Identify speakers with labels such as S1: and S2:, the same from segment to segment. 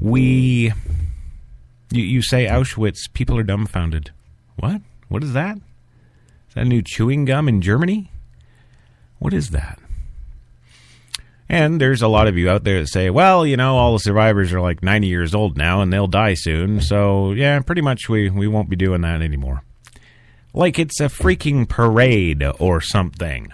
S1: You say Auschwitz, people are dumbfounded. What? What is that? Is that a new chewing gum in Germany? What is that? And there's a lot of you out there that say, well, you know, all the survivors are like 90 years old now and they'll die soon. So, yeah, pretty much we won't be doing that anymore. Like it's a freaking parade or something.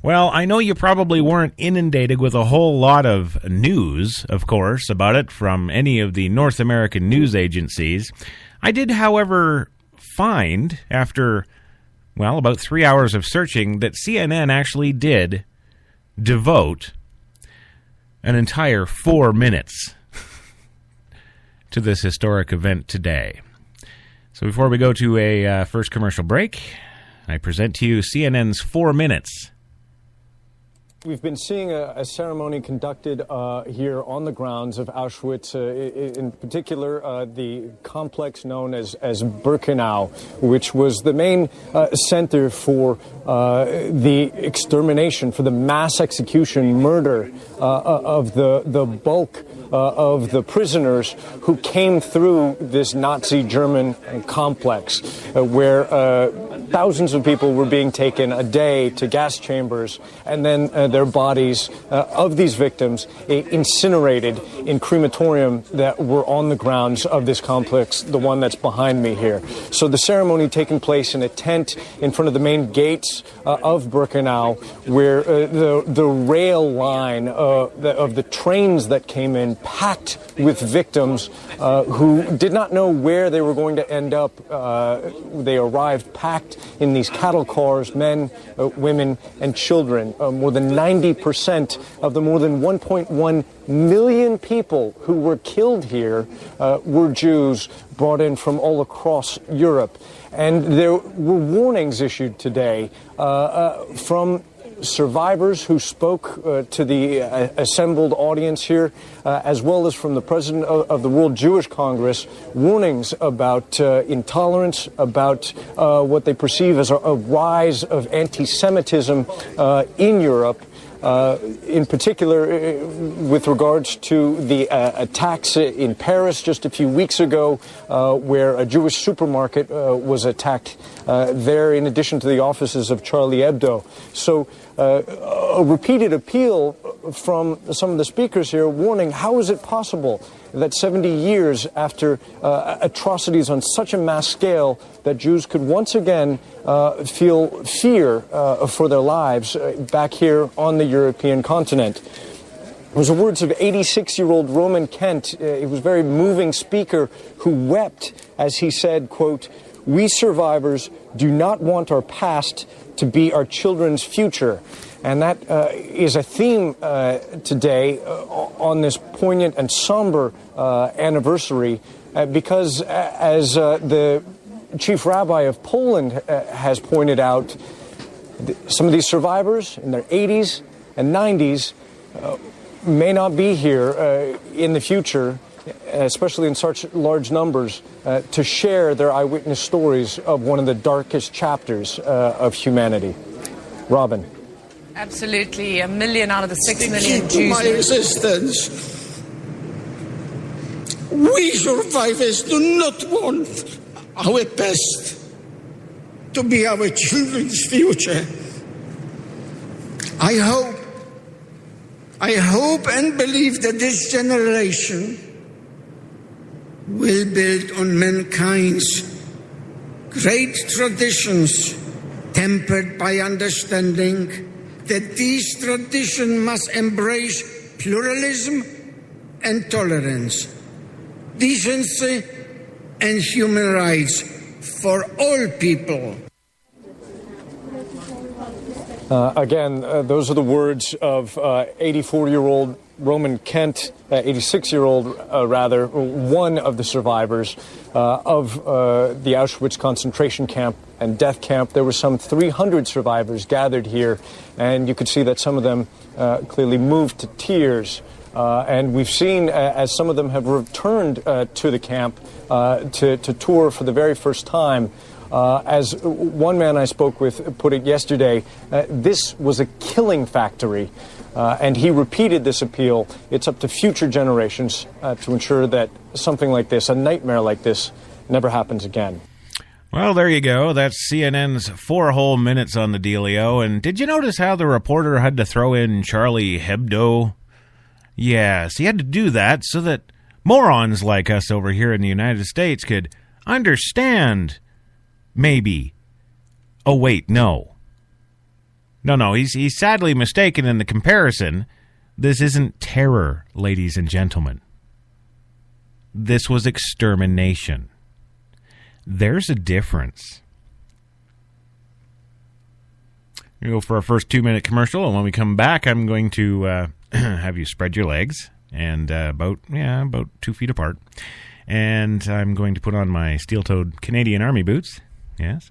S1: Well, I know you probably weren't inundated with a whole lot of news, of course, about it from any of the North American news agencies. I did, however, find, after, well, about 3 hours of searching, that CNN actually did devote an entire 4 minutes to this historic event today. So before we go to a first commercial break, I present to you CNN's 4 minutes.
S2: We've been seeing a ceremony conducted here on the grounds of Auschwitz, in particular the complex known as Birkenau, which was the main center for the extermination, for the mass execution, murder of the bulk of the prisoners who came through this Nazi German complex, where thousands of people were being taken a day to gas chambers, and then their bodies of these victims incinerated in crematorium that were on the grounds of this complex, the one that's behind me here. So the ceremony taking place in a tent in front of the main gates of Birkenau, where the rail line of the trains that came in packed with victims who did not know where they were going to end up. They arrived packed in these cattle cars, men, women, and children. More than 90% of the more than 1.1 million people who were killed here were Jews brought in from all across Europe. And there were warnings issued today from survivors who spoke to the assembled audience here, as well as from the president of the World Jewish Congress, warnings about intolerance, about what they perceive as a rise of anti-Semitism in Europe. In particular, with regards to the attacks in Paris just a few weeks ago, where a Jewish supermarket was attacked there, in addition to the offices of Charlie Hebdo. So a repeated appeal from some of the speakers here warning, how is it possible that 70 years after atrocities on such a mass scale that Jews could once again feel fear for their lives back here on the European continent? It was the words of 86-year-old Roman Kent. He was a very moving speaker who wept as he said, quote, "We survivors do not want our past to be our children's future." And that is a theme today on this poignant and somber anniversary, because as the chief rabbi of Poland has pointed out, some of these survivors in their 80s and 90s may not be here in the future, especially in such large numbers, to share their eyewitness stories of one of the darkest chapters of humanity. Robin.
S3: Absolutely. 1 million out of the 6 million Jews.
S4: My existence. We survivors do not want our past to be our children's future. I hope and believe that this generation will build on mankind's great traditions, tempered by understanding that these traditions must embrace pluralism and tolerance, decency and human rights for all people.
S2: Again, those are the words of 84-year-old Roman Kent, 86-year-old rather, one of the survivors of the Auschwitz concentration camp and death camp. There were some 300 survivors gathered here, and you could see that some of them clearly moved to tears. And we've seen, as some of them have returned to the camp to tour for the very first time, as one man I spoke with put it yesterday, this was a killing factory. And he repeated this appeal. It's up to future generations to ensure that something like this, a nightmare like this, never happens again.
S1: Well, there you go. That's CNN's 4 whole minutes on the dealio. And did you notice how the reporter had to throw in Charlie Hebdo? Yes, he had to do that so that morons like us over here in the United States could understand, maybe. Oh, wait, no. No, he's sadly mistaken in the comparison. This isn't terror, ladies and gentlemen. This was extermination. There's a difference. We go for our first 2-minute commercial, and when we come back, I'm going to have you spread your legs and about 2 feet apart, and I'm going to put on my steel-toed Canadian Army boots. Yes,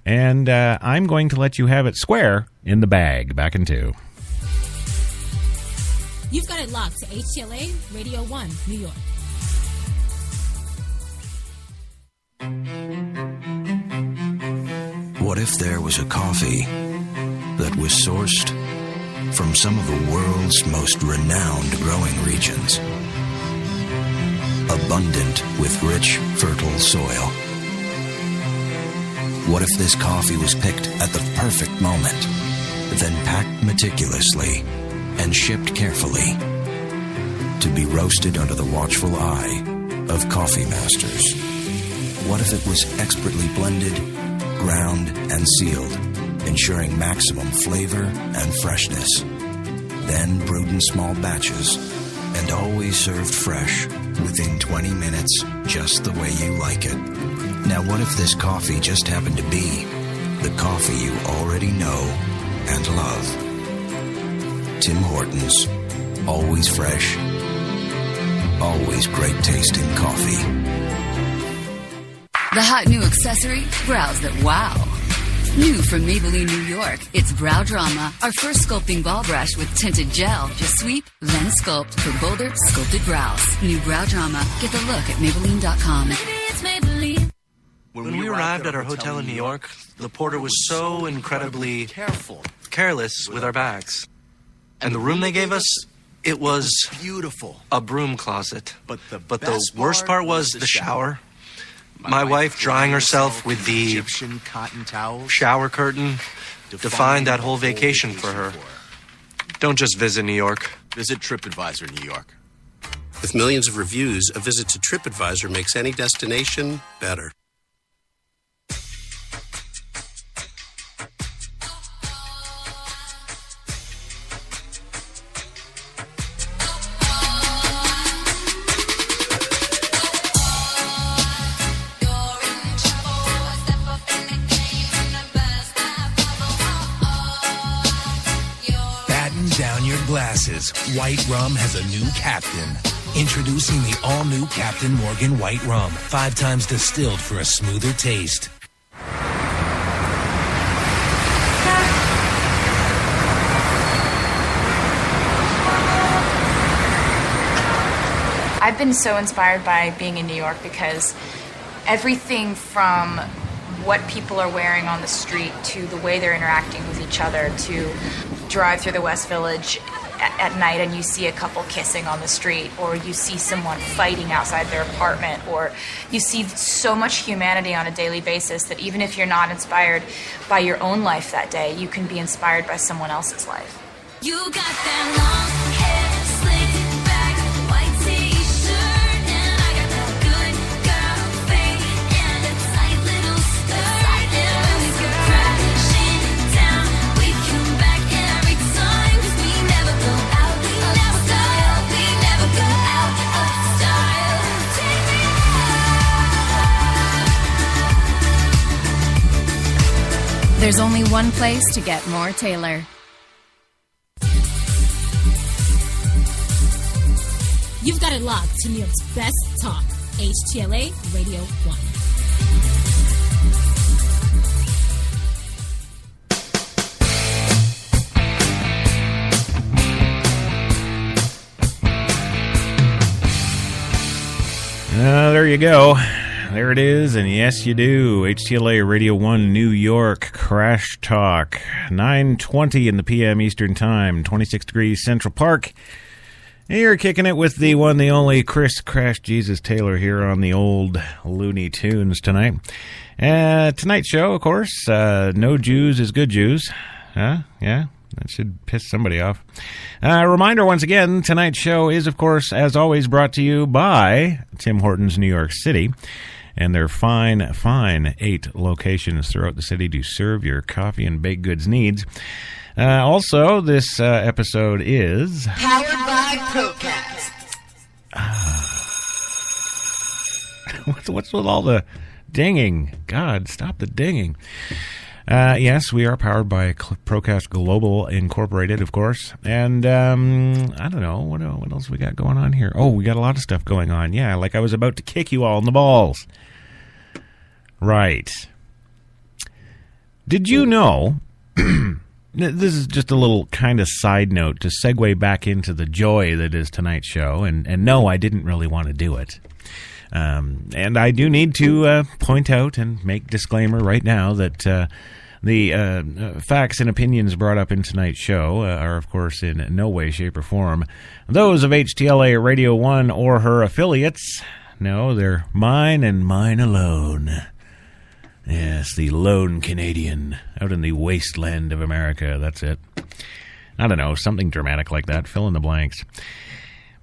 S1: and I'm going to let you have it square in the bag. Back in 2.
S5: You've got it locked to HTLA Radio 1, New York.
S6: What if there was a coffee that was sourced from some of the world's most renowned growing regions, abundant with rich, fertile soil? What if this coffee was picked at the perfect moment, then packed meticulously and shipped carefully to be roasted under the watchful eye of coffee masters? What if it was expertly blended, ground, and sealed, ensuring maximum flavor and freshness, then brewed in small batches and always served fresh within 20 minutes, just the way you like it? Now, what if this coffee just happened to be the coffee you already know and love? Tim Hortons. Always fresh. Always great tasting coffee.
S7: The hot new accessory, brows that wow. New from Maybelline, New York, it's Brow Drama, our first sculpting ball brush with tinted gel. Just sweep, then sculpt for bolder, sculpted brows. New Brow Drama. Get the look at Maybelline.com.
S5: Maybe it's Maybelline.
S8: When we arrived at our hotel in New York, the porter was so incredibly careless with our bags. And the room they gave us, it was
S9: beautiful.
S8: A broom closet.
S9: But the
S8: worst part was the shower. My wife drying herself with the
S9: Egyptian cotton towels,
S8: shower curtain, defined that whole vacation for her. Don't just visit New York.
S9: Visit TripAdvisor New York.
S10: With millions of reviews, a visit to TripAdvisor makes any destination better.
S11: Glasses. White Rum has a new captain. Introducing the all-new Captain Morgan White Rum. 5 times distilled for a smoother taste.
S12: I've been so inspired by being in New York because everything from what people are wearing on the street to the way they're interacting with each other, to drive through the West Village at night and you see a couple kissing on the street, or you see someone fighting outside their apartment, or you see so much humanity on a daily basis that even if you're not inspired by your own life that day, you can be inspired by someone else's life.
S5: You got that long hair, slicked back, white t-shirt, and I got that good girl fade and a tight little skirt. And when we go crashing down, we come back every time, 'cause we never go out of style. We never go out of style. Take me out.
S7: There's only one place to get more Taylor.
S5: You've got it locked to New York's best talk, HTLA Radio 1.
S1: There you go. There it is, and yes, you do. HTLA Radio 1 New York, Crash Talk. 9:20 in the p.m. Eastern Time, 26 degrees Central Park. And you're kicking it with the one, the only Chris Crash Jesus Taylor here on the old Looney Tunes tonight. Tonight's show, of course, no Jews is good Jews. Huh? Yeah? That should piss somebody off. Reminder once again, tonight's show is, of course, as always, brought to you by Tim Hortons New York City and their fine 8 locations throughout the city to serve your coffee and baked goods needs. Also, this episode is
S13: powered by Procast.
S1: What's with all the dinging? God, stop the dinging. Yes, we are powered by Procast Global Incorporated, of course. And I don't know, what else we got going on here? Oh, we got a lot of stuff going on. Yeah, like I was about to kick you all in the balls. Right. Did you know, this is just a little kind of side note to segue back into the joy that is tonight's show. And no, I didn't really want to do it. And I do need to point out and make disclaimer right now that the facts and opinions brought up in tonight's show are, of course, in no way, shape, or form those of HTLA Radio 1 or her affiliates. No, they're mine and mine alone. Yes, the lone Canadian out in the wasteland of America. That's it. I don't know, something dramatic like that. Fill in the blanks.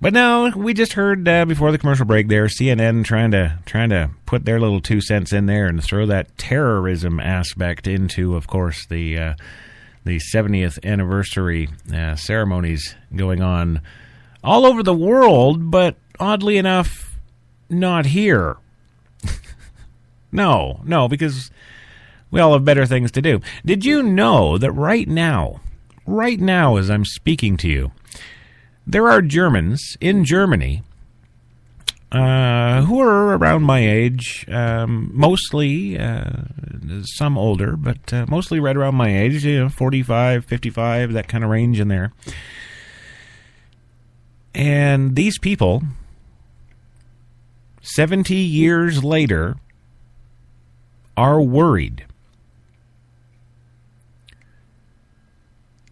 S1: But no, we just heard before the commercial break there, CNN trying to put their little 2 cents in there and throw that terrorism aspect into, of course, the 70th anniversary ceremonies going on all over the world, but oddly enough, not here. No, because we all have better things to do. Did you know that right now as I'm speaking to you, there are Germans in Germany who are around my age, mostly, some older, but mostly right around my age, 45, 55, that kind of range in there. And these people, 70 years later, are worried.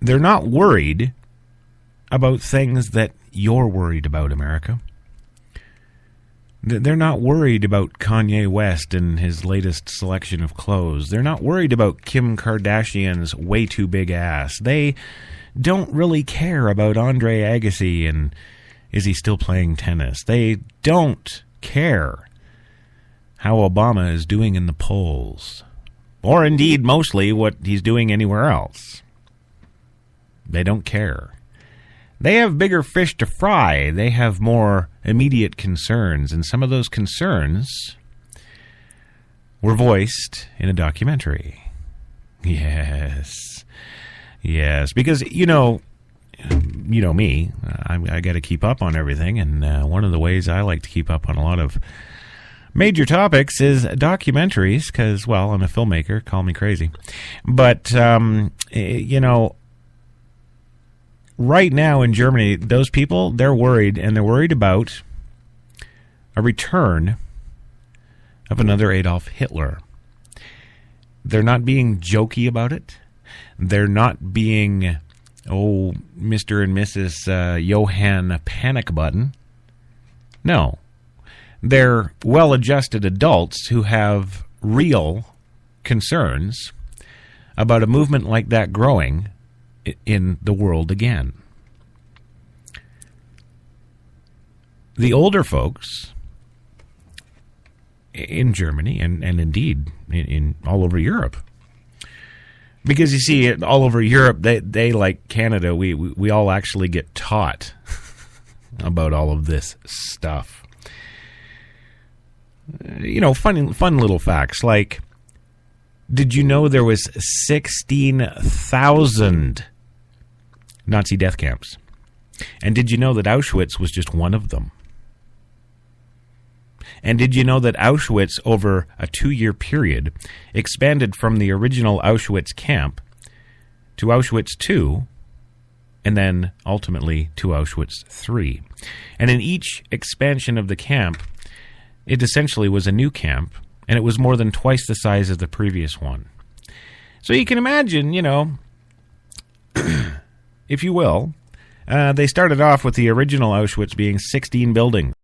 S1: They're not worried about things that you're worried about, America. They're not worried about Kanye West and his latest selection of clothes. They're not worried about Kim Kardashian's way too big ass. They don't really care about Andre Agassi and is he still playing tennis. They don't care how Obama is doing in the polls, or indeed mostly what he's doing anywhere else. They don't care. They have bigger fish to fry. They have more immediate concerns, and some of those concerns were voiced in a documentary. Yes, because you know me. I got to keep up on everything, and one of the ways I like to keep up on a lot of major topics is documentaries, because, well, I'm a filmmaker. Call me crazy, but right now in Germany, those people, they're worried, and they're worried about a return of another Adolf Hitler. They're not being jokey about it. They're not being, Mr. and Mrs. Johann Panic Button. No. They're well-adjusted adults who have real concerns about a movement like that growing in the world again. The older folks in Germany and indeed in all over Europe, because you see, all over Europe, they like Canada, we all actually get taught about all of this stuff. Fun little facts like, did you know there was 16,000 Nazi death camps? And did you know that Auschwitz was just one of them? And did you know that Auschwitz, over a 2-year period, expanded from the original Auschwitz camp to Auschwitz II, and then ultimately to Auschwitz III? And in each expansion of the camp, it essentially was a new camp, and it was more than twice the size of the previous one. So you can imagine, if you will, they started off with the original Auschwitz being 16 buildings.